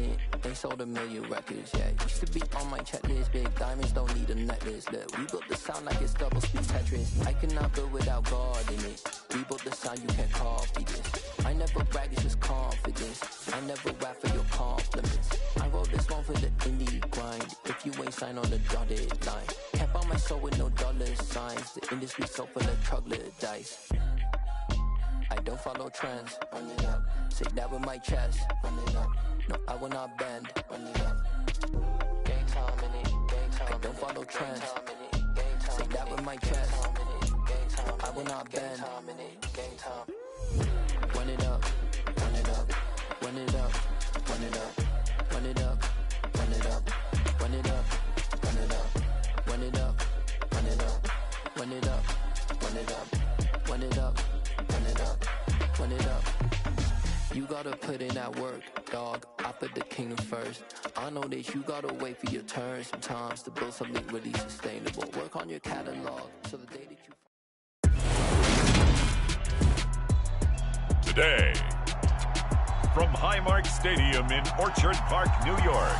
minute, they sold 1 million records, yeah. Used to be on my checklist, big diamonds don't need a necklace. Look, we built the sound like it's double speed Tetris. I cannot build without God in it. We built the sound, you can't copy this. I never brag, it's just confidence. I never rap for your compliments. I wrote this one for the indie grind. If you ain't signed on the dotted line, can't buy my soul with no dollar signs. The industry so full of troglodytes. I don't follow trends, run it up. Say that with my chest, run it up. No, I will not bend, run it up. Gang time in it, gang time. I don't follow trends, say that with my chest. I will not bend, gang time. Run it up, run it up, run it up, run it up, run it up, run it up, run it up, run it up, run it up, run it up, run it up, run it up, run it up. Run it up, run it up. You gotta put in that work, dog. I put the kingdom first. I know that you gotta wait for your turn sometimes to build something really sustainable. Work on your catalog so the day that you... Today, from Highmark Stadium in Orchard Park, New York.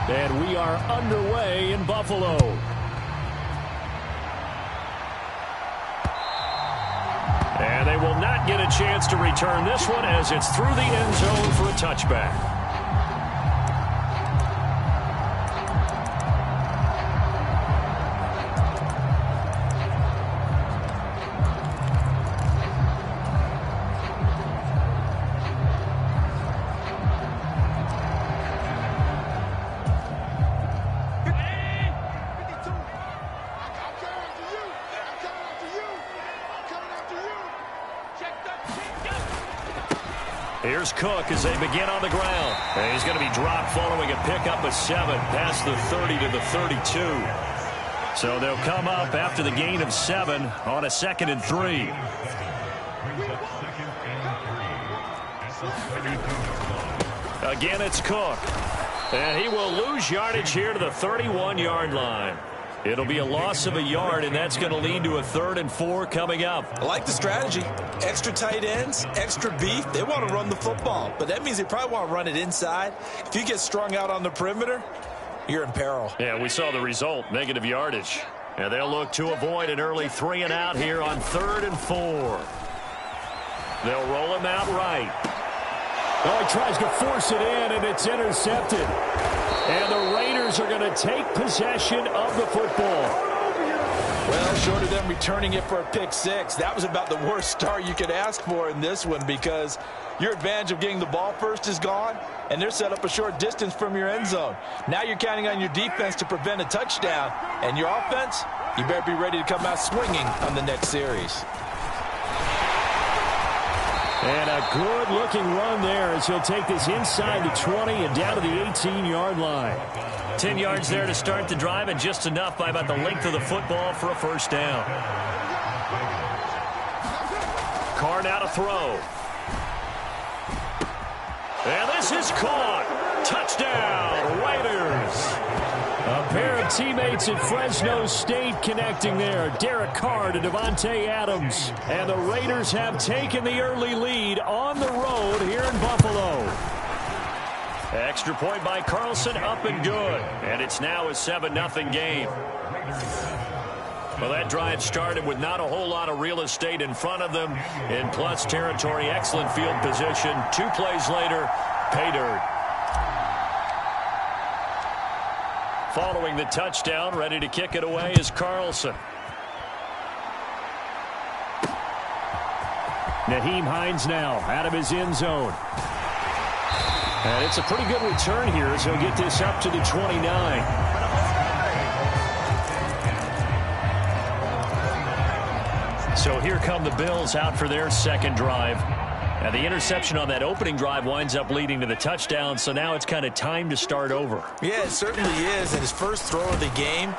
And we are underway in Buffalo. And they will not get a chance to return this one as it's through the end zone for a touchback. Here's Cook as they begin on the ground. And he's going to be dropped following a pickup of 7 past the 30 to the 32. So they'll come up after the gain of 7 on a 2nd and 3. Again, it's Cook. And he will lose yardage here to the 31-yard line. It'll be a loss of a yard, and that's going to lead to a 3rd and 4 coming up. I like the strategy. Extra tight ends, extra beef. They want to run the football, but that means they probably want to run it inside. If you get strung out on the perimeter, you're in peril. Yeah, we saw the result, negative yardage. And they'll look to avoid an early 3 and out here on 3rd and 4. They'll roll him out right. Oh, he tries to force it in, and it's intercepted. And the Raiders are going to take possession of the football. Well, short of them returning it for a pick 6, that was about the worst start you could ask for in this one because your advantage of getting the ball first is gone, and they're set up a short distance from your end zone. Now you're counting on your defense to prevent a touchdown, and your offense, you better be ready to come out swinging on the next series. And a good-looking run there as he'll take this inside the 20 and down to the 18-yard line. 10 yards there to start the drive, and just enough by about the length of the football for a first down. Carr now to throw. And this is caught. Touchdown, Raiders. A pair of teammates at Fresno State connecting there. Derek Carr to Devontae Adams. And the Raiders have taken the early lead on the road here in Buffalo. Extra point by Carlson, up and good. And it's now a 7-0 game. Well, that drive started with not a whole lot of real estate in front of them. In plus territory, excellent field position. 2 plays later, pay dirt. Following the touchdown, ready to kick it away is Carlson. Nyheim Hines now out of his end zone. And it's a pretty good return here as he'll get this up to the 29. So here come the Bills out for their second drive. And the interception on that opening drive winds up leading to the touchdown, so now it's kind of time to start over. Yeah, it certainly is, and his first throw of the game.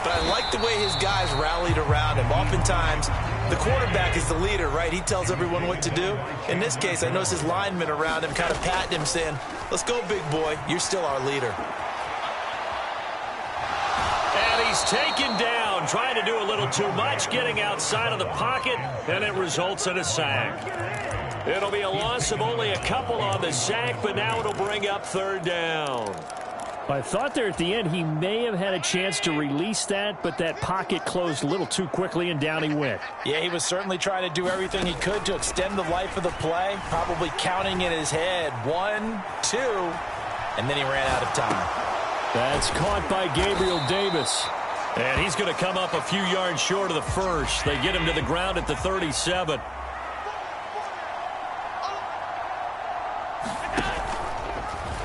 But I like the way his guys rallied around him. Oftentimes, the quarterback is the leader, right? He tells everyone what to do. In this case, I noticed his linemen around him kind of patting him, saying, let's go, big boy. You're still our leader. And he's taken down, trying to do a little too much, getting outside of the pocket, and it results in a sack. It'll be a loss of only a couple on the sack, but now it'll bring up third down. I thought there at the end he may have had a chance to release that, but that pocket closed a little too quickly, and down he went. Yeah, he was certainly trying to do everything he could to extend the life of the play, probably counting in his head 1, 2, and then he ran out of time. That's caught by Gabriel Davis. And he's going to come up a few yards short of the first. They get him to the ground at the 37.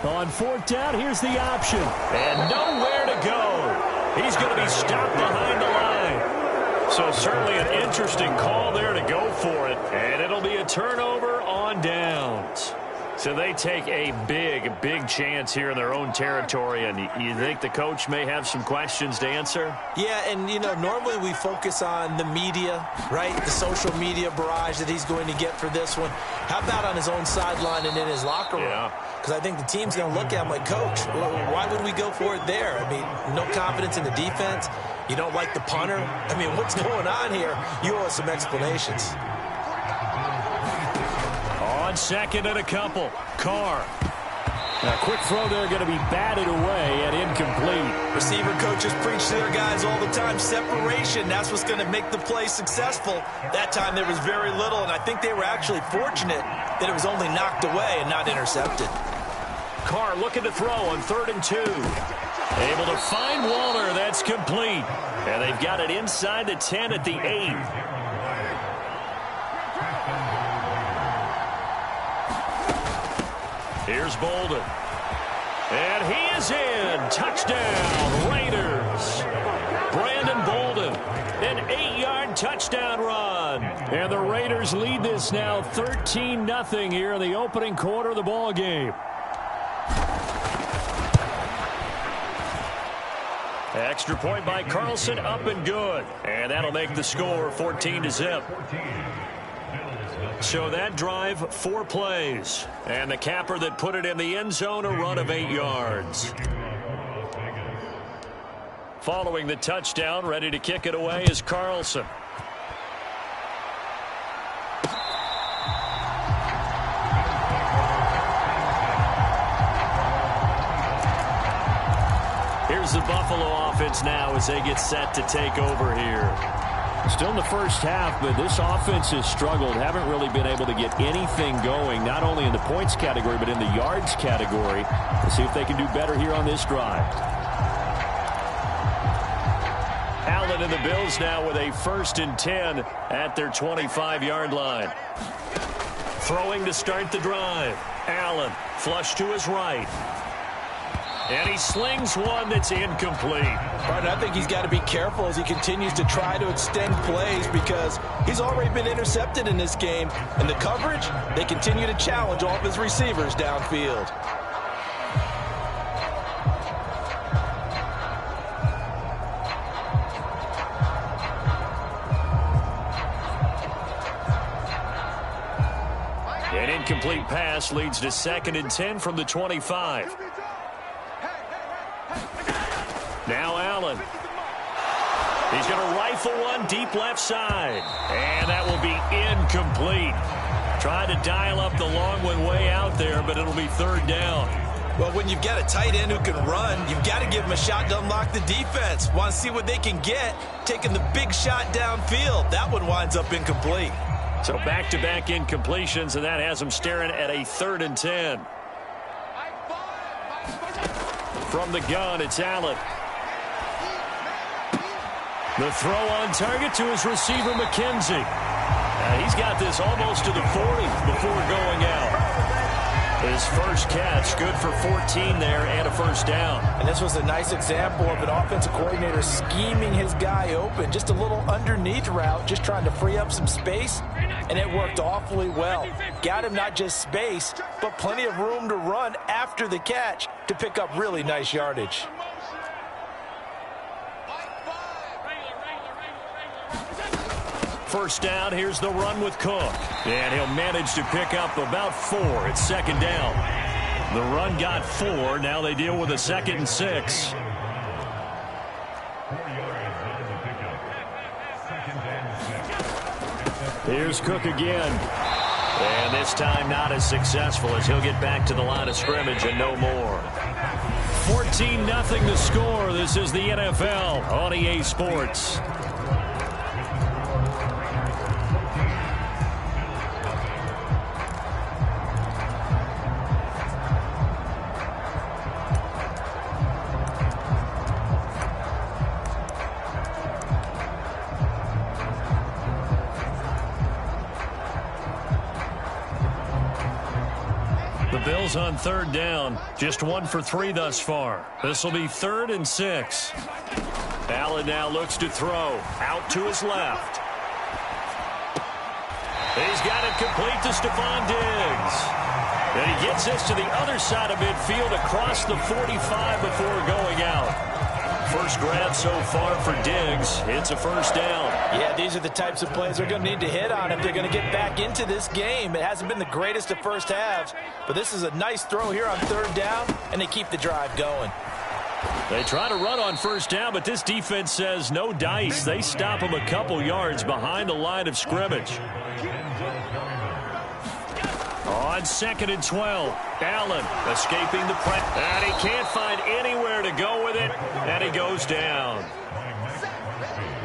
On fourth down, here's the option. And nowhere to go. He's going to be stopped behind the line. So certainly an interesting call there to go for it. And it'll be a turnover on downs. So they take a big chance here in their own territory. And you think the coach may have some questions to answer? Yeah, and, you know, normally we focus on the media, right? The social media barrage that he's going to get for this one. How about on his own sideline and in his locker room? Yeah. Because I think the team's going to look at him like, Coach, why would we go for it there? I mean, no confidence in the defense. You don't like the punter. I mean, what's going on here? You owe us some explanations. On second and a couple, Carr. A quick throw there going to be batted away and incomplete. Receiver coaches preach to their guys all the time. Separation, that's what's going to make the play successful. That time there was very little, and I think they were actually fortunate that it was only knocked away and not intercepted. Carr looking to throw on 3rd and 2. Able to find Waller. That's complete. And they've got it inside the 10 at the 8. Here's Bolden. And he is in. Touchdown, Raiders. Brandon Bolden. An 8-yard touchdown run. And the Raiders lead this now 13-0 here in the opening quarter of the ball game. Extra point by Carlson, up and good. And that'll make the score 14-0. So that drive, 4 plays. And the capper that put it in the end zone, a run of 8 yards. Following the touchdown, ready to kick it away is Carlson. Here's the Buffalo offense now as they get set to take over here. Still in the first half, but this offense has struggled. Haven't really been able to get anything going, not only in the points category, but in the yards category. Let's see if they can do better here on this drive. Allen and the Bills now with a 1st and 10 at their 25-yard line. Throwing to start the drive. Allen flush to his right. And he slings one that's incomplete. Right, I think he's got to be careful as he continues to try to extend plays because he's already been intercepted in this game. And the coverage, they continue to challenge all of his receivers downfield. An incomplete pass leads to 2nd and 10 from the 25. Now Allen. He's going to rifle one deep left side. And that will be incomplete. Trying to dial up the long one way out there, but it'll be 3rd down. Well, when you've got a tight end who can run, you've got to give him a shot to unlock the defense. Want to see what they can get, taking the big shot downfield. That one winds up incomplete. So back-to-back incompletions, and that has them staring at a 3rd and 10. From the gun, it's Allen. The throw on target to his receiver, McKenzie. He's got this almost to the 40 before going out. His first catch, good for 14 there and a first down. And this was a nice example of an offensive coordinator scheming his guy open. Just a little underneath route, just trying to free up some space, and it worked awfully well. Got him not just space, but plenty of room to run after the catch to pick up really nice yardage. First down, here's the run with Cook. And he'll manage to pick up about 4. It's second down. The run got 4. Now they deal with a 2nd and 6. Here's Cook again. And this time not as successful as he'll get back to the line of scrimmage and no more. 14-0 the score. This is the NFL on EA Sports. Bills on third down. Just 1 for 3 thus far. This will be 3rd and 6. Allen now looks to throw. Out to his left. He's got it complete to Stephon Diggs. And he gets this to the other side of midfield across the 45 before going out. First grab so far for Diggs. It's a first down. Yeah, these are the types of plays they're going to need to hit on if they're going to get back into this game. It hasn't been the greatest of first halves, but this is a nice throw here on third down, and they keep the drive going. They try to run on first down, but this defense says no dice. They stop him a couple yards behind the line of scrimmage. On 2nd and 12, Allen escaping the press. And he can't find anywhere to go with it, and he goes down.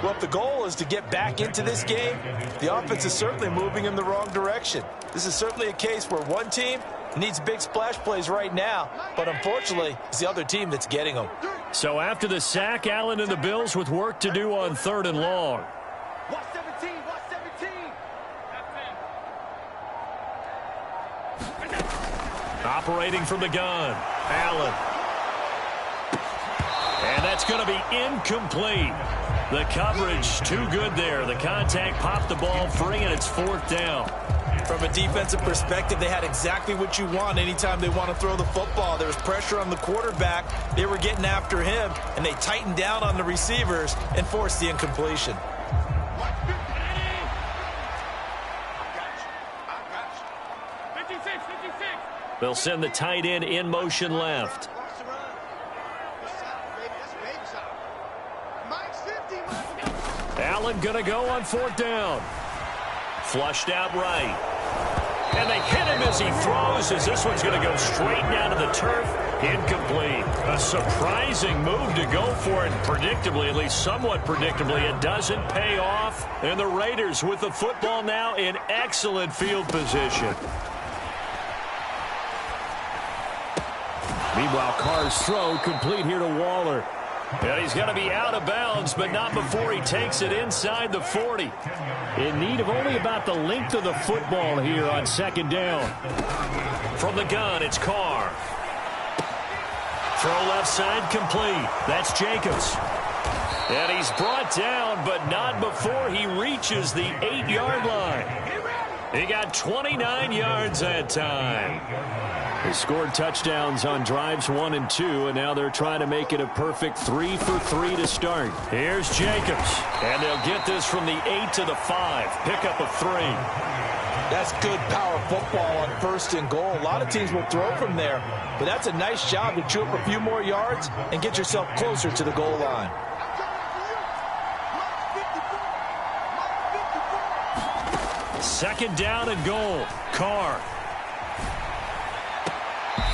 Well, if the goal is to get back into this game, the offense is certainly moving in the wrong direction. This is certainly a case where one team needs big splash plays right now, but unfortunately, it's the other team that's getting them. So after the sack, Allen and the Bills with work to do on 3rd and long. Watch 17, watch 17. Operating from the gun, Allen. And that's going to be incomplete. The coverage too good there. The contact popped the ball free, and it's 4th down. From a defensive perspective, they had exactly what you want anytime they want to throw the football. There was pressure on the quarterback. They were getting after him, and they tightened down on the receivers and forced the incompletion. They'll send the tight end in motion left. Allen going to go on 4th down. Flushed out right. And they hit him as he throws, as this one's going to go straight down to the turf. Incomplete. A surprising move to go for it. Predictably, at least somewhat predictably, it doesn't pay off. And the Raiders with the football now in excellent field position. Meanwhile, Carr's throw complete here to Waller. And he's going to be out of bounds, but not before he takes it inside the 40. In need of only about the length of the football here on 2nd down. From the gun, it's Carr. Throw left side complete. That's Jacobs. And he's brought down, but not before he reaches the 8-yard line. He got 29 yards that time. They scored touchdowns on drives 1 and 2, and now they're trying to make it a perfect 3 for 3 to start. Here's Jacobs, and they'll get this from the 8 to the 5. Pickup of 3. That's good power football on 1st and goal. A lot of teams will throw from there, but that's a nice job to chew up a few more yards and get yourself closer to the goal line. Second down and goal. Carr.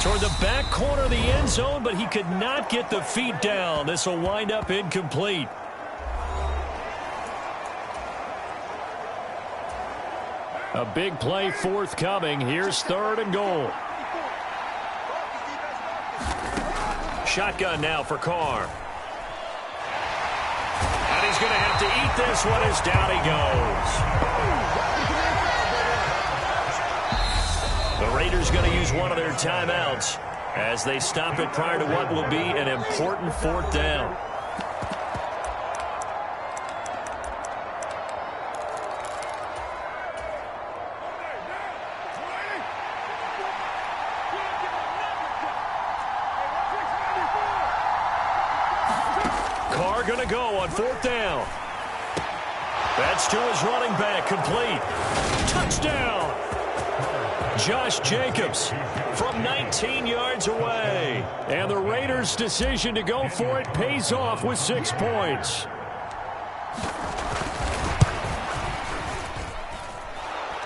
Toward the back corner of the end zone, but he could not get the feet down. This will wind up incomplete. A big play forthcoming. Here's 3rd and goal. Shotgun now for Carr. And he's going to have to eat this one as down he goes. The Raiders going to use one of their timeouts as they stop it prior to what will be an important fourth down. Carr going to go on fourth down. That's to his running back, complete. Touchdown! Josh Jacobs from 19 yards away. And the Raiders' decision to go for it pays off with 6 points.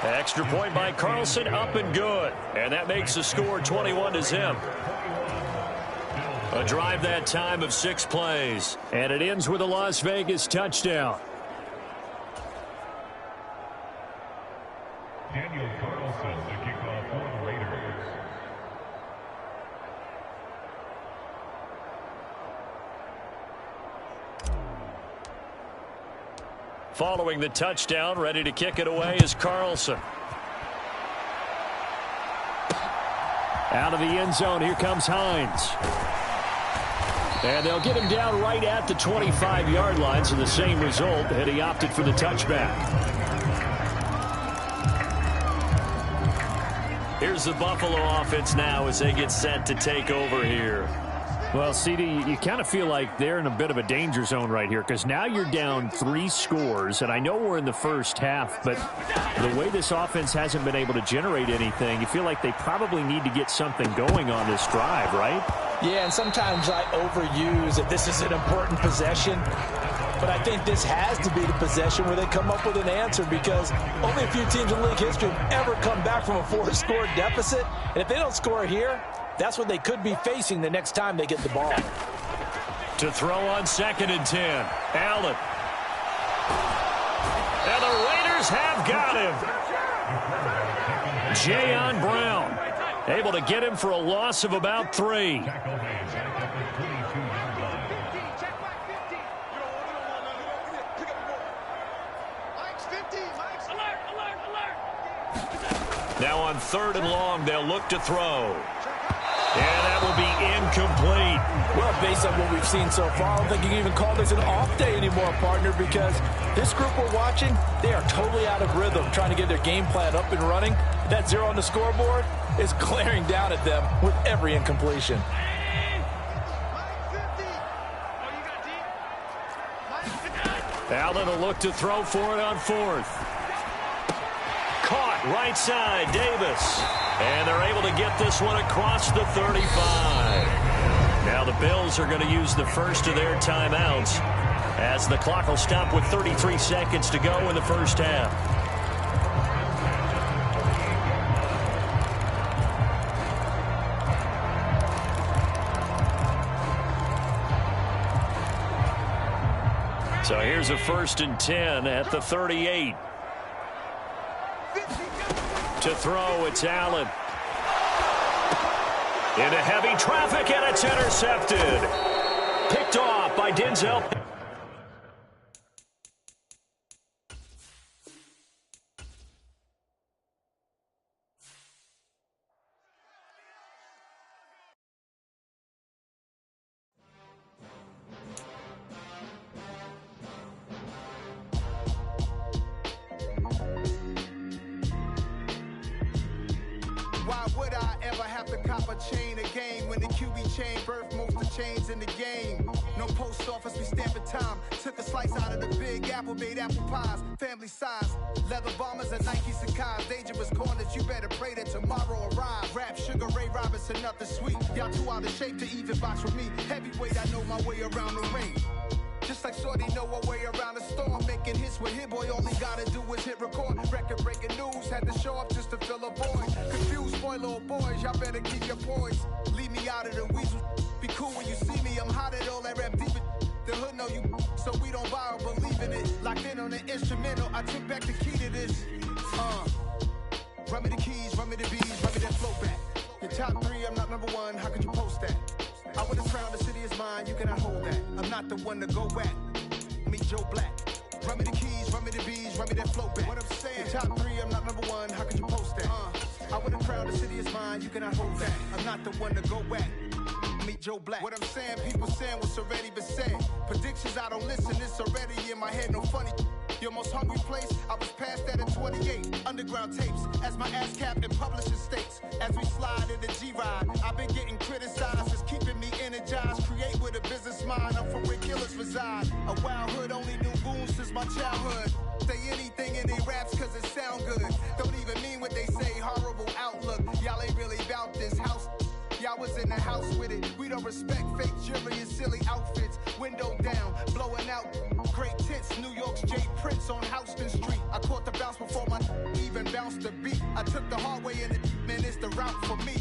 Extra point by Carlson, up and good. And that makes the score 21-0. A drive that time of 6 plays. And it ends with a Las Vegas touchdown. Daniel Carlson to kick off for the Raiders. Following the touchdown, ready to kick it away is Carlson. Out of the end zone, here comes Hines. And they'll get him down right at the 25-yard line, so the same result, and he opted for the touchback. Here's the Buffalo offense now as they get set to take over here. Well, CD, you kind of feel like they're in a bit of a danger zone right here because now you're down 3 scores, and I know we're in the first half, but the way this offense hasn't been able to generate anything, you feel like they probably need to get something going on this drive, right? Yeah, and sometimes I overuse that this is an important possession. But I think this has to be the possession where they come up with an answer because only a few teams in league history have ever come back from a 4-score deficit. And if they don't score here, that's what they could be facing the next time they get the ball. To throw on 2nd and 10, Allen. And the Raiders have got him. Jayon Brown able to get him for a loss of about 3. Now on 3rd and long, they'll look to throw. And that will be incomplete. Well, based on what we've seen so far, I don't think you can even call this an off day anymore, partner, because this group we're watching, they are totally out of rhythm, trying to get their game plan up and running. That 0 on the scoreboard is glaring down at them with every incompletion. Allen will look to throw for it on 4th. Caught right side, Davis. And they're able to get this one across the 35. Now the Bills are going to use the first of their timeouts as the clock will stop with 33 seconds to go in the first half. So here's a 1st and 10 at the 38. To throw, it's Allen. Into heavy traffic, and it's intercepted. Picked off by Denzel. Chain a game when the QB chain birth most of chains in the game. No post office, we stamping time. Took a slice out of the big apple, made apple pies, family size. Leather bombers and Nike Sacai's. Dangerous corners, you better pray that tomorrow arrives. Rap, Sugar Ray Robinson, nothing sweet. Y'all too out of shape to even box with me. Heavyweight, I know my way around the ring. Just like Shorty know her way around the storm. Making hits with Hit Boy, all he gotta do is hit record. Record breaking news, had to show up just to fill a void. Confused boy, little boys, y'all better keep your poise. Leave me out of the weasel. Be cool when you see me, I'm hot at all that rap deep. The hood know you, so we don't buy or believe in it. Locked in on the instrumental, I took back the key to this. Run me the keys, run me the bees, run me that flow back. Your top 3, I'm not number 1, how could you post that? I would have crowned the city is mine, you cannot hold that. I'm not the one to go back. Meet Joe Black. Run me the keys, run me the bees, run me that flow back. What I'm saying, top 3, I'm not number 1, how could you post that? I would've crowned the city is mine, you cannot hold that. I'm not the one to go back. Meet Joe Black. What I'm saying, people saying what's already been said. Predictions, I don't listen, it's already in my head, no funny. Your most hungry place, I was past that at 28. Underground tapes, as my ass capped in publishing states. As we slide in the G-Ride, I've been getting criticized, it's keeping me energized. Create with a business mind, I'm from where killers reside. A wild hood, only knew goons since my childhood. Say anything in they raps cause it sound good. Don't even mean what they say, horrible outlook. Y'all ain't really about this house. Y'all was in the house with it. We don't respect fake jewelry and silly outfits. Window down, blowing out great tits. New York's J. Prince on Houston Street. I caught the bounce before my even bounced the beat. I took the hard way in it, man, it's the route for me.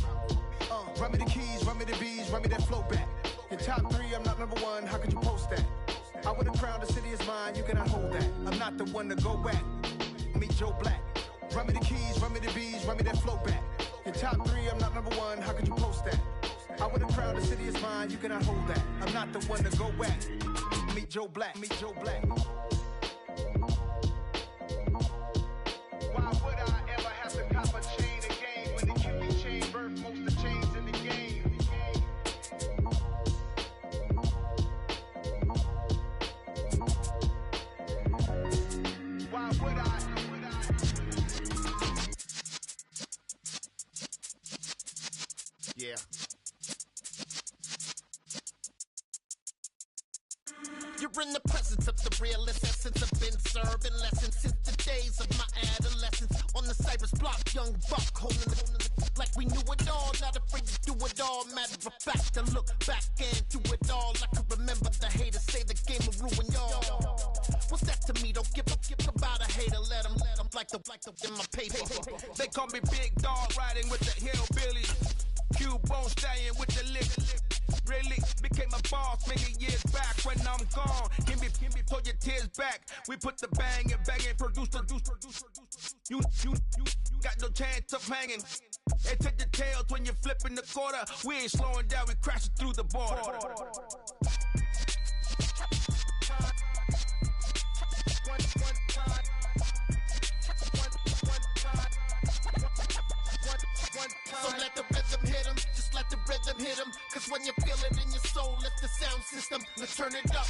Run me the keys, run me the bees, run me that flow back. Your top 3, I'm not number 1, how could you post that? I would've crowned the city is mine, you cannot hold that. I'm not the one to go back. Meet Joe Black. Run me the keys, run me the bees, run me that flow back. Your top 3, I'm not number 1, how could you post that? I would've crowned the city is mine, you cannot hold that. I'm not the one to go back. Meet Joe Black, meet Joe Black. Why would I ever have to cop a chain again when the QB chain birthed most of the chains in the game? Why would I? Yeah. You're in the presence of the realest essence. I've been serving lessons since the days of my adolescence. On the Cypress block, young buck holding the like we knew it all. Not afraid to do it all. Matter of fact, to look back and do it all. I could remember the haters say the game will ruin y'all. What's that to me? Don't give about a hater. Let them like the in my paper. They call me Big Dog, riding with the hillbilly. Q-Bone staying with the lick. Really became a boss many years back. When I'm gone, give me pull your tears back. We put the bang and produce. You got no chance of hanging. They take the tails when you're flipping the quarter. We ain't slowing down, we crashing through the border. So let the rhythm hit him, just let the rhythm hit him. Cause when you feel it in your soul, lift the sound system. Let's turn it up,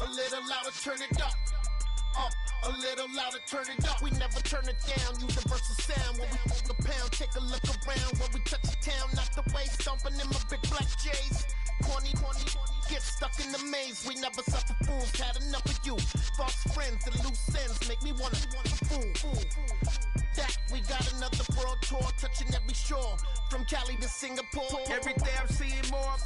a little louder, turn it up, a little louder, turn it up. We never turn it down, universal sound. When we move the pound, take a look around. When we touch the town, not the way, stomping in my big black J's. Corny, get stuck in the maze. We never suffer fools, had enough of you. False friends and loose ends make me wanna fool. That we got another world tour, touching every shore, from Cali to Singapore. Every day I'm seeing more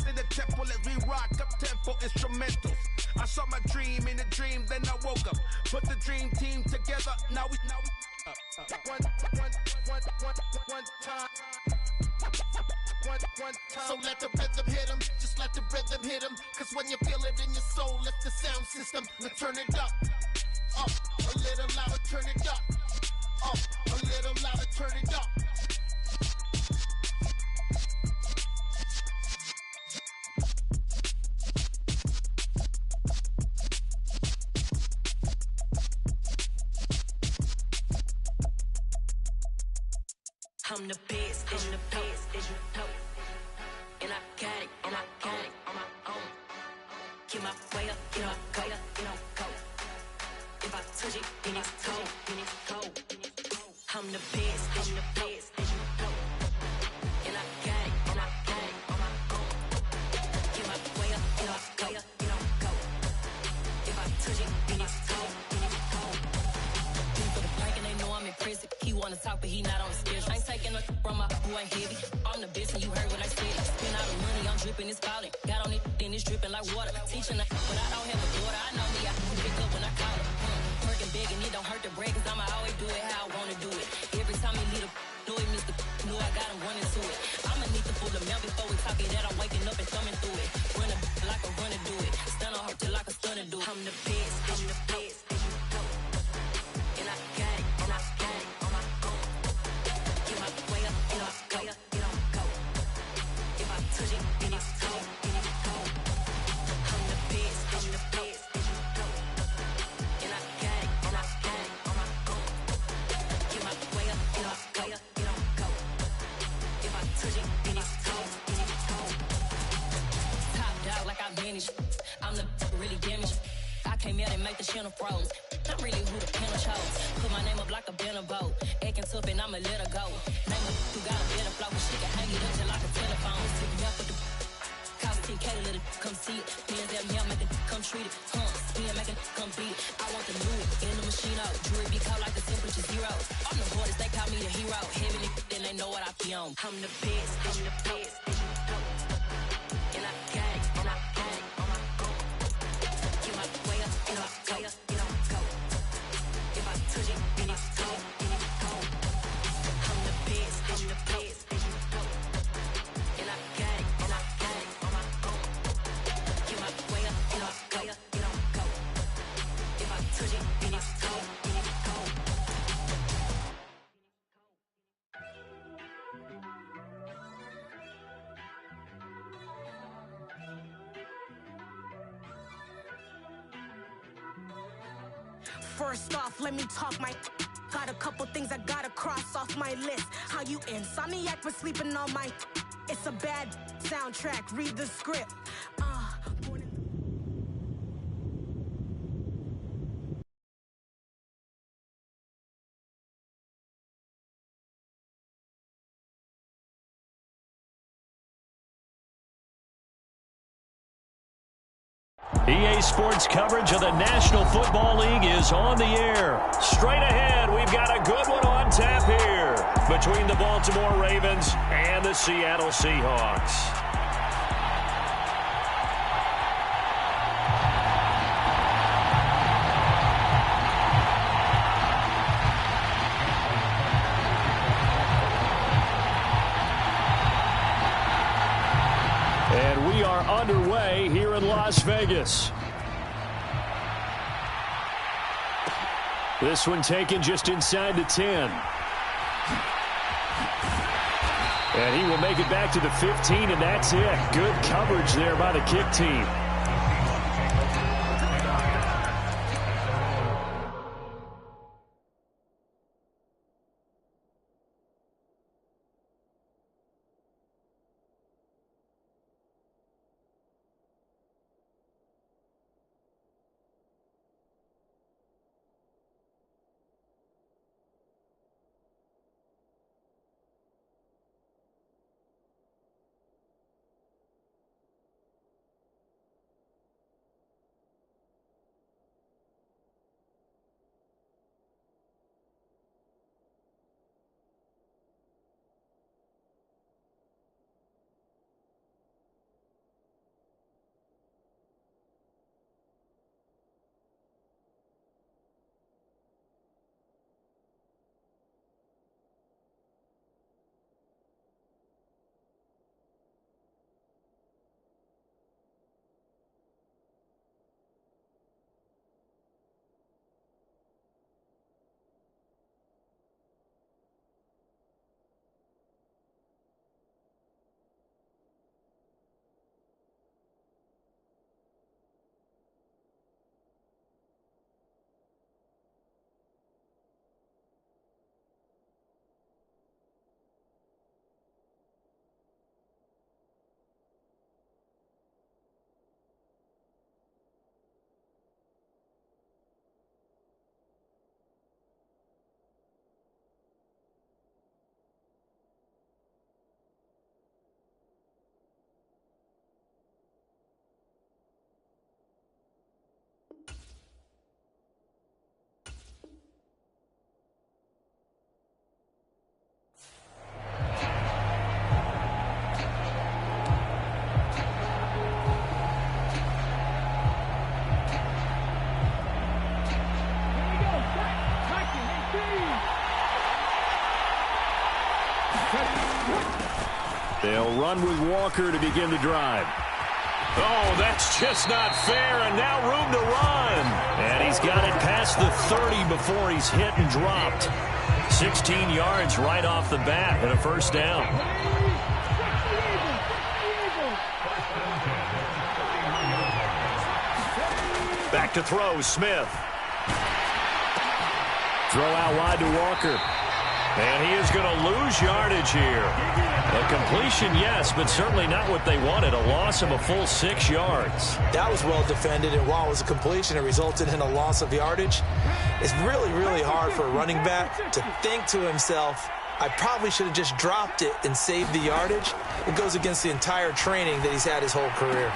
in the temple as we rock up tempo instrumentals. I saw my dream in a dream, then I woke up. Put the dream team together, now we one time. So let the rhythm hit him, just let the rhythm hit him. Cause when you feel it in your soul, lift the sound system. Let's turn it up, a little louder, turn it up, a little louder, turn it up. I'm the best, I'm the best, as you know. And I got it, and I got it on my own. Get my way up, get my go, go. If I touch it, then it's cold, I'm the best, I'm the best, as you know. And I got it, and I got it on my own. Get my way up, get my go. If I touch it, then it's cold, For the plank and they know I'm in prison. He wanna talk, but he not on the schedule. I ain't taking no from my who ain't heavy. I'm the best and you heard what I said. Spend all the money, I'm dripping, it's falling. Got on it, then it's dripping like water. Teaching but I don't have a daughter. I know me, I can pick up when I call her. Working big and it don't hurt to break, cause I'ma always do it how I wanna do it. Every time he lead a know it, Mr. Know I got him running to it. I'ma need to pull the mail before we talk it that I'm waking up and thumbing through it. Run like a runner do it. Stun on her till like a stunner do it. I'm the best, I'm the best. And I got it, and I got it on my own. Get my way up, get my go. If I touch it, then it's cold, I'm the best, I'm the best. And I got it, and I got it on my own. Get my way up, get my go. make the channel froze. I'm really who the panel chose. Put my name up like a banner boat. Acting tough and I'ma let her go. Name her who got a better flow. She can hang it up just like a telephone. Stick me up with the call TK to let it come see it. Hands at me, I'll make it come treat it. Spin, make it come beat it. I want the new in the machine out. Jewelry be cold like the temperature zero. I'm the hardest, they call me the hero. Heaven and then they know what I be on. I'm the best, I'm the best. And I got it, and I got it. Get my way up, and I go, and I go. If I touch it, then it's cold, then it's cold. I'm the best, I'm the best. And I got it, and I got it. Get my way up, and I go, and I go. If I touch it, then it's cold, then it's cold. First off, let me talk my. Got a couple things I gotta cross off my list. How you insomniac for sleeping on my. It's a bad soundtrack. Read the script. EA Sports coverage of the National Football League is on the air. Straight ahead, we've got a good one on tap here between the Baltimore Ravens and the Seattle Seahawks. And we are underway here in Las Vegas. This one taken just inside the 10. And he will make it back to the 15, and that's it. Good coverage there by the kick team. They'll run with Walker to begin the drive. Oh, that's just not fair, and now room to run. And he's got it past the 30 before he's hit and dropped. 16 yards right off the bat and a first down. Back to throw, Smith. Throw out wide to Walker. And he is going to lose yardage here. A completion, yes, but certainly not what they wanted. A loss of a full 6 yards. That was well defended, and while it was a completion, it resulted in a loss of yardage. It's really, really hard for a running back to think to himself, I probably should have just dropped it and saved the yardage. It goes against the entire training that he's had his whole career.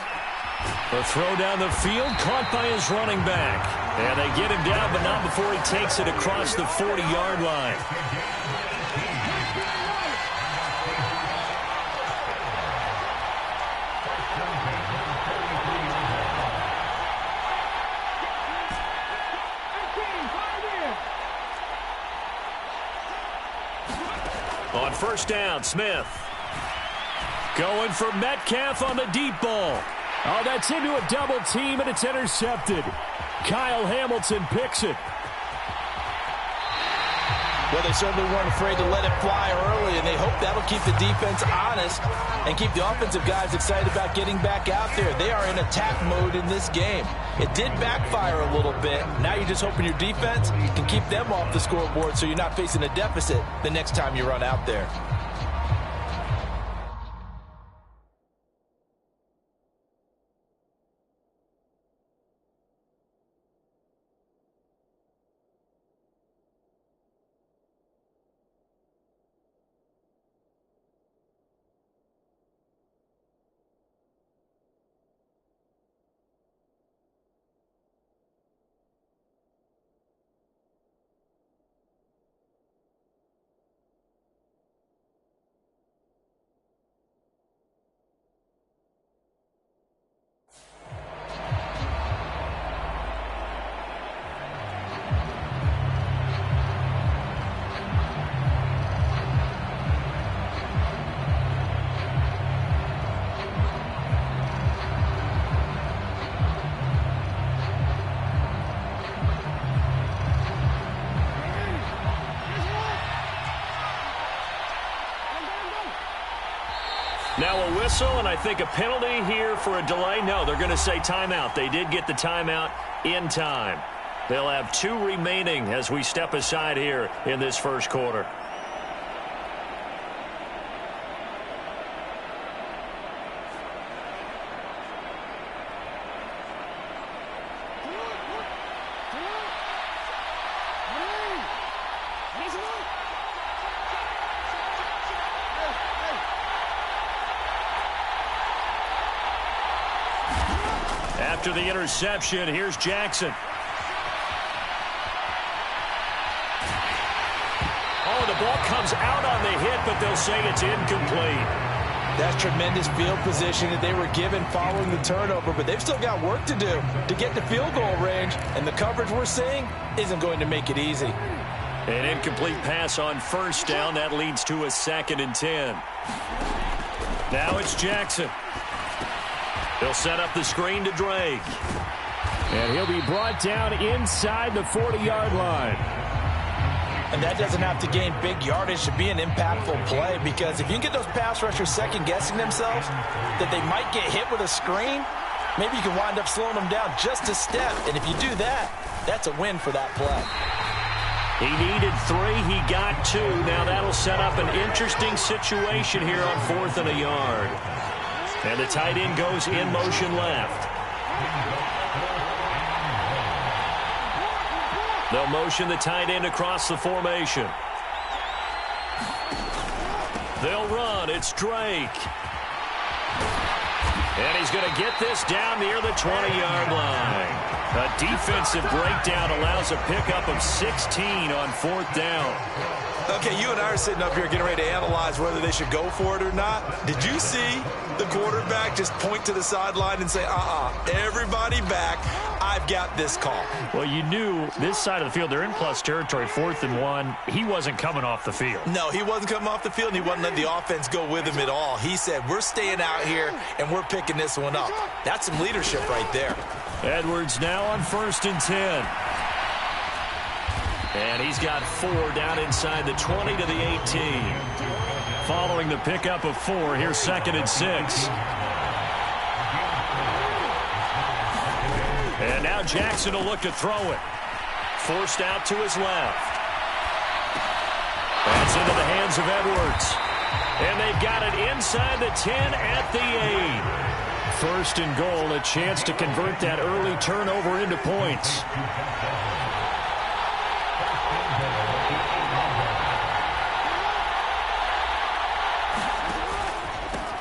The throw down the field, caught by his running back. And they get him down, but not before he takes it across the 40-yard line. On first down, Smith. Going for Metcalf on the deep ball. Oh, that's into a double team, and it's intercepted. Kyle Hamilton picks it. Well, they certainly weren't afraid to let it fly early, and they hope that'll keep the defense honest and keep the offensive guys excited about getting back out there. They are in attack mode in this game. It did backfire a little bit. Now you're just hoping your defense can keep them off the scoreboard so you're not facing a deficit the next time you run out there. Now a whistle, and I think a penalty here for a delay. No, they're going to say timeout. They did get the timeout in time. They'll have 2 remaining as we step aside here in this first quarter. After the interception, here's Jackson. Oh, the ball comes out on the hit, but they'll say it's incomplete. That's tremendous field position that they were given following the turnover, but they've still got work to do to get to field goal range, and the coverage we're seeing isn't going to make it easy. An incomplete pass on first down. That leads to a 2nd and 10. Now it's Jackson. He'll set up the screen to Drake. And he'll be brought down inside the 40-yard line. And that doesn't have to gain big yardage to be an impactful play, because if you can get those pass rushers second-guessing themselves that they might get hit with a screen, maybe you can wind up slowing them down just a step. And if you do that, that's a win for that play. He needed 3. He got 2. Now that'll set up an interesting situation here on 4th and a yard. And the tight end goes in motion left. They'll motion the tight end across the formation. They'll run. It's Drake. And he's going to get this down near the 20-yard line. A defensive breakdown allows a pickup of 16 on 4th down. Okay, you and I are sitting up here getting ready to analyze whether they should go for it or not. Did you see the quarterback just point to the sideline and say, everybody back, I've got this call? Well, you knew this side of the field, they're in plus territory, 4th and 1. He wasn't coming off the field. No, he wasn't coming off the field, and he wasn't letting the offense go with him at all. He said, we're staying out here, and we're picking this one up. That's some leadership right there. Edwards now on 1st and 10. And he's got 4 down inside the 20 to the 18. Following the pickup of 4, here's 2nd and 6. And now Jackson will look to throw it. Forced out to his left. That's into the hands of Edwards. And they've got it inside the 10 at the 8. First and goal, a chance to convert that early turnover into points.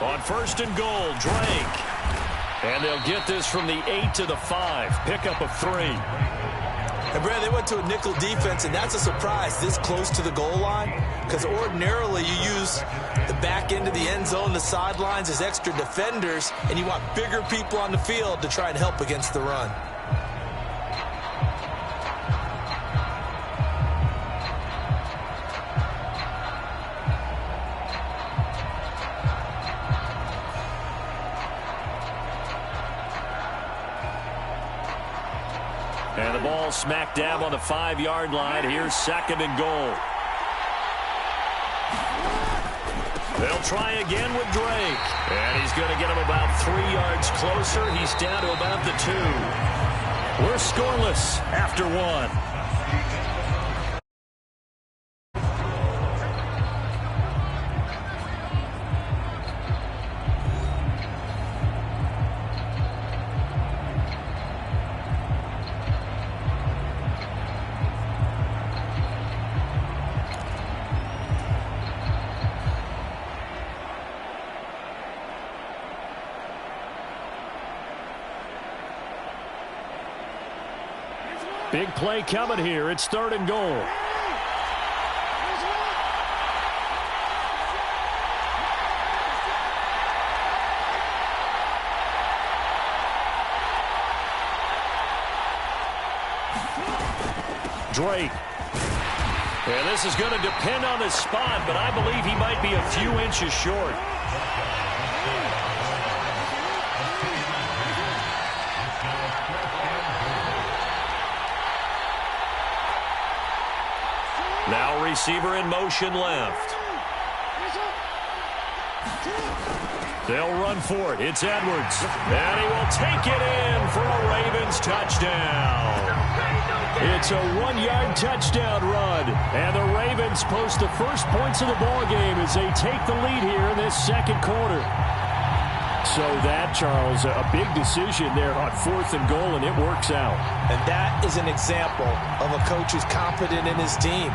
On first and goal, Drake. And they'll get this from the 8 to the 5. Pickup of 3. And, Brad, they went to a nickel defense, and that's a surprise this close to the goal line, because ordinarily you use the back end of the end zone, the sidelines as extra defenders, and you want bigger people on the field to try and help against the run. And the ball smack dab on the 5-yard line. Here's second and goal. They'll try again with Drake. And he's going to get him about 3 yards closer. He's down to about the 2. We're scoreless after 1. Big play coming here. It's third and goal. Drake. And this is going to depend on his spot, but I believe he might be a few inches short. Now receiver in motion left. They'll run for it. It's Edwards. And he will take it in for a Ravens touchdown. It's a 1-yard touchdown run. And the Ravens post the first points of the ball game as they take the lead here in this second quarter. So that, Charles, a big decision there on fourth and goal, and it works out. And that is an example of a coach who's confident in his team.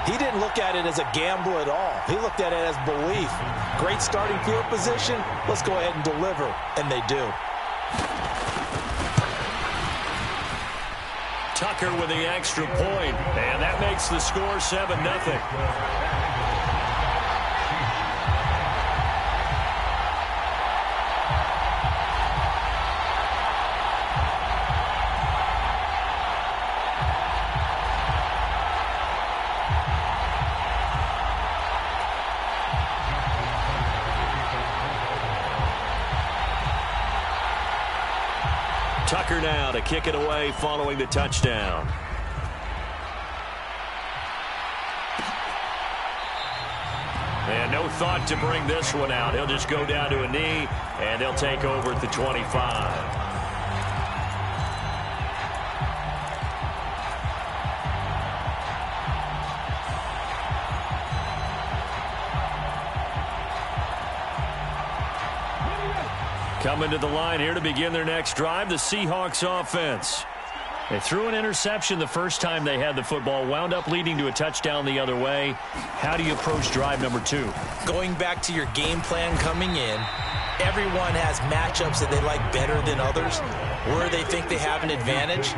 He didn't look at it as a gamble at all. He looked at it as belief. Great starting field position. Let's go ahead and deliver. And they do. Tucker with the extra point. And that makes the score 7-0. Tucker now to kick it away following the touchdown. And no thought to bring this one out. He'll just go down to a knee, and they'll take over at the 25. Coming to the line here to begin their next drive, the Seahawks offense. They threw an interception the first time they had the football, wound up leading to a touchdown the other way. How do you approach drive number 2? Going back to your game plan coming in, everyone has matchups that they like better than others. Where they think they have an advantage,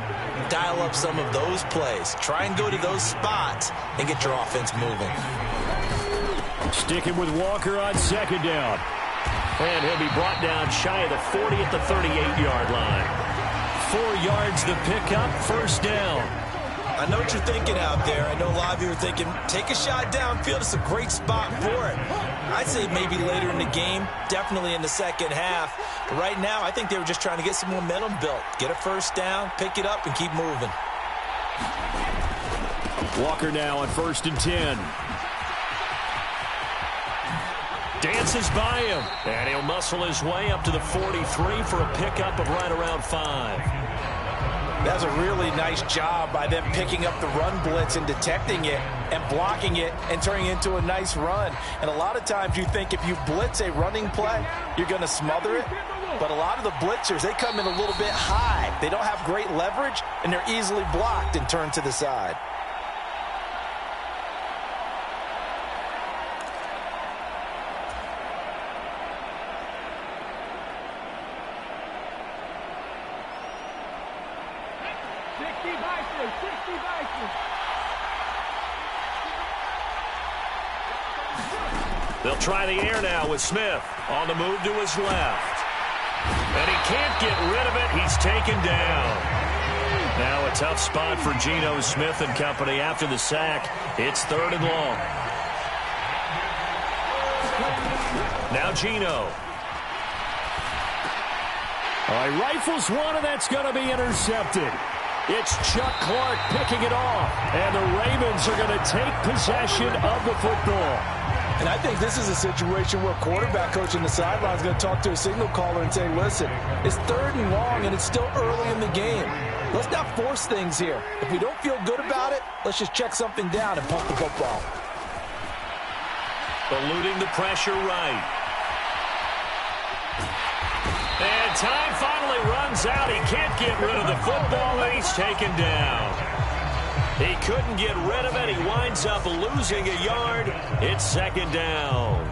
dial up some of those plays. Try and go to those spots and get your offense moving. Sticking with Walker on second down. And he'll be brought down shy of the 40 at the 38-yard line. 4 yards the pickup, first down. I know what you're thinking out there. I know a lot of you are thinking, take a shot downfield. It's a great spot for it. I'd say maybe later in the game, definitely in the second half. But right now, I think they were just trying to get some momentum built. Get a first down, pick it up, and keep moving. Walker now on 1st and 10. Dances by him, and he'll muscle his way up to the 43 for a pickup of right around 5. That's a really nice job by them picking up the run blitz and detecting it and blocking it and turning it into a nice run. And a lot of times you think if you blitz a running play, you're going to smother it. But a lot of the blitzers, they come in a little bit high. They don't have great leverage, and they're easily blocked and turned to the side. They'll try the air now with Smith on the move to his left. And he can't get rid of it. He's taken down. Now a tough spot for Geno Smith and company after the sack. It's 3rd and long. Now Geno. All right, rifles one, and that's going to be intercepted. It's Chuck Clark picking it off, and the Ravens are going to take possession of the football. And I think this is a situation where quarterback coach in the sideline is going to talk to a signal caller and say, listen, it's 3rd and long, and it's still early in the game. Let's not force things here. If we don't feel good about it, let's just check something down and pump the football. Eluding the pressure right. And time finally runs out. He can't get rid of the football, and he's taken down. He couldn't get rid of it. He winds up losing a yard. It's 2nd down.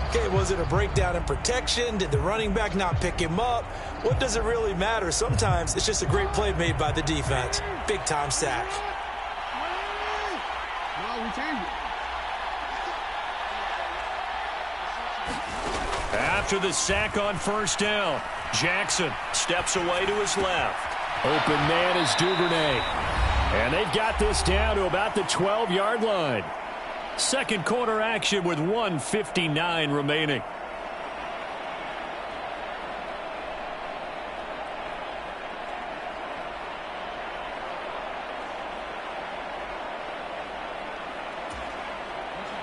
Okay, was it a breakdown in protection? Did the running back not pick him up? What does it really matter? Sometimes it's just a great play made by the defense. Big-time sack. After the sack on 1st down, Jackson steps away to his left. Open man is Duvernay. And they've got this down to about the 12-yard line. Second quarter action with 1:59 remaining.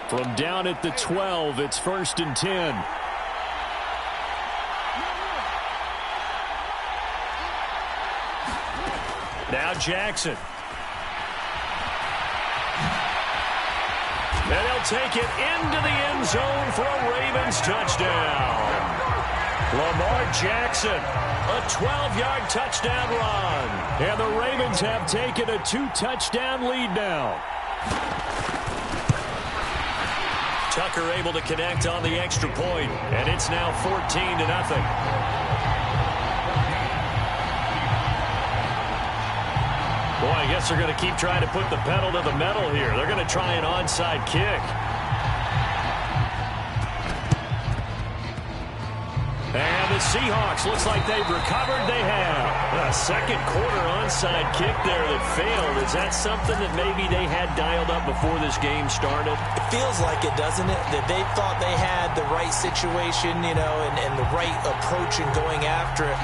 From down at the 12, it's 1st and 10. Now Jackson. And he'll take it into the end zone for a Ravens touchdown. Lamar Jackson, a 12-yard touchdown run. And the Ravens have taken a 2-touchdown lead now. Tucker able to connect on the extra point, and it's now 14-0. Boy, I guess they're going to keep trying to put the pedal to the metal here. They're going to try an onside kick. And the Seahawks, looks like they've recovered. They have. A second quarter onside kick there that failed. Is that something that maybe they had dialed up before this game started? It feels like it, doesn't it? That they thought they had the right situation, you know, and the right approach in going after it.